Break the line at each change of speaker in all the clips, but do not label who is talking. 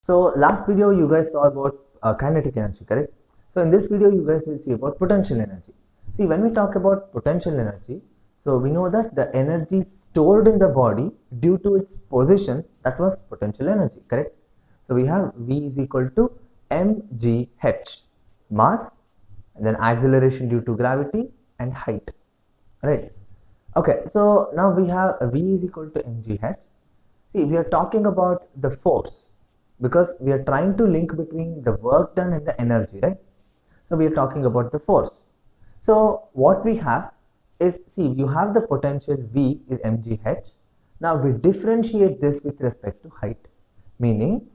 So last video you guys saw about kinetic energy, correct? So in this video you guys will see about potential energy. See, when we talk about potential energy, so we know that the energy stored in the body due to its position, that was potential energy, correct? So we have V is equal to mgh, mass, and then acceleration due to gravity and height, right? Okay, so now we have V is equal to mgh. See, we are talking about the force because we are trying to link between the work done and the energy, right? So we are talking about the force. So what we have is, see, you have the potential V is mgh. Now we differentiate this with respect to height, meaning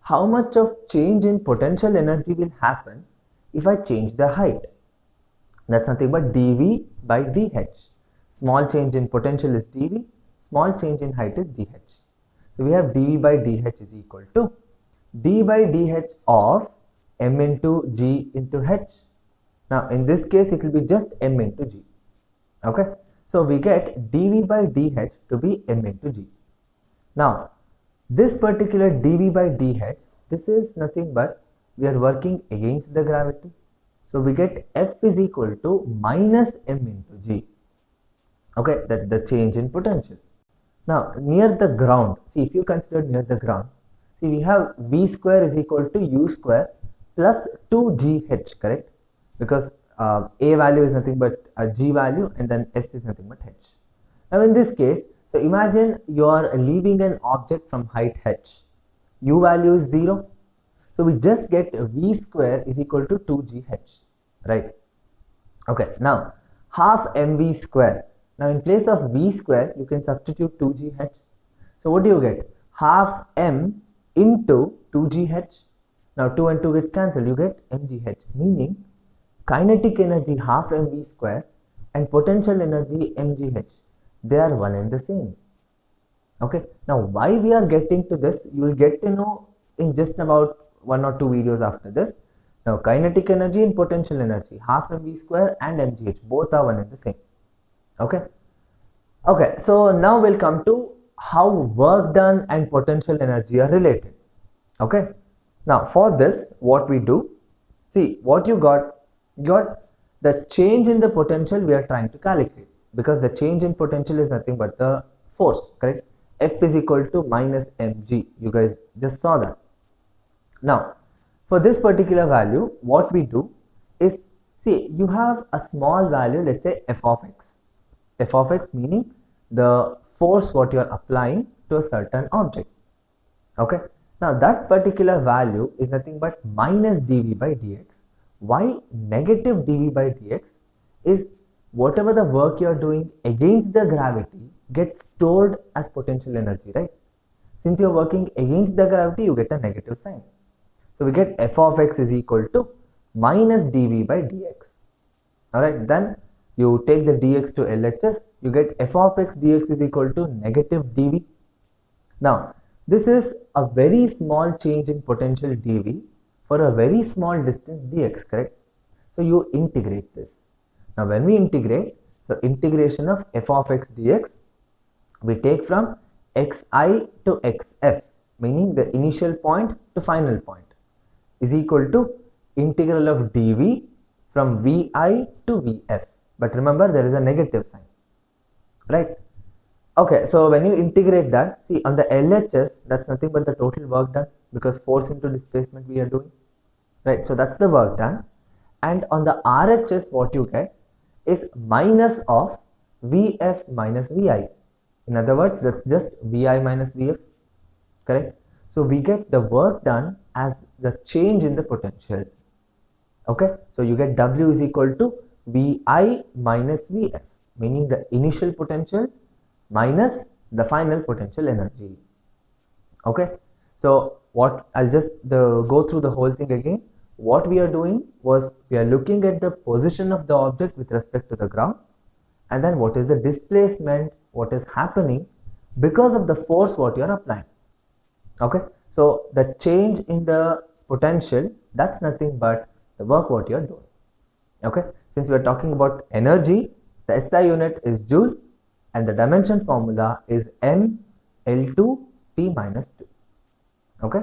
how much of change in potential energy will happen if I change the height. That's nothing but dV by dh. Small change in potential is dV, small change in height is dh. So we have dV by dh is equal to d by dh of m into g into h. Now in this case it will be just m into g. Okay, so we get dV by dh to be m into g. Now this particular dV by dh, this is nothing but we are working against the gravity. So we get F is equal to minus m into g. Okay, that's the change in potential. Now near the ground, see, if you consider near the ground, see, we have V square is equal to U square plus 2GH, correct? Because A value is nothing but a G value and then S is nothing but H. Now in this case, so imagine you are leaving an object from height H. U value is 0. So we just get V square is equal to 2GH, right? Okay, now half mv square. Now in place of V square, you can substitute 2GH. So what do you get? Half m into 2GH. Now 2 and 2 gets cancelled, you get mgh, meaning kinetic energy half mv square and potential energy mgh, they are one and the same. Okay, now why we are getting to this, you will get to know in just about 1 or 2 videos after this. Now kinetic energy and potential energy half mv square and mgh, both are one and the same. Okay, so now we'll come to how work done and potential energy are related. Okay, now for this what we do, see, what you got the change in the potential we are trying to calculate, because the change in potential is nothing but the force, correct? F is equal to minus mg, you guys just saw that. Now for this particular value, what we do is, see, you have a small value, let's say f of x meaning the force what you are applying to a certain object. Okay, now that particular value is nothing but minus dV by dx. Why negative dV by dx is whatever the work you are doing against the gravity gets stored as potential energy, right? Since you are working against the gravity, you get a negative sign. So we get f of x is equal to minus dV by dx. Alright, then you take the dx to LHS, you get f of x dx is equal to negative dV. Now this is a very small change in potential dV for a very small distance dx, correct? So you integrate this. Now when we integrate, so integration of f of x dx, we take from xi to xf, meaning the initial point to final point, is equal to integral of dv from vi to vf. But remember, there is a negative sign, right? Okay, so when you integrate that, see, on the LHS, that's nothing but the total work done, because force into displacement we are doing, right? So that's the work done. And on the RHS, what you get is minus of vf minus vi. In other words, that's just vi minus vf, correct? So we get the work done as the change in the potential. Okay, so you get W is equal to vi minus vf, meaning the initial potential minus the final potential energy. Okay, so what I'll just go through the whole thing again. What we are doing was we are looking at the position of the object with respect to the ground, and then what is the displacement, what is happening because of the force what you are applying. Okay, so the change in the potential, that's nothing but the work what you are doing. Okay, since we are talking about energy, the SI unit is joule and the dimension formula is m L2 T minus 2. Okay.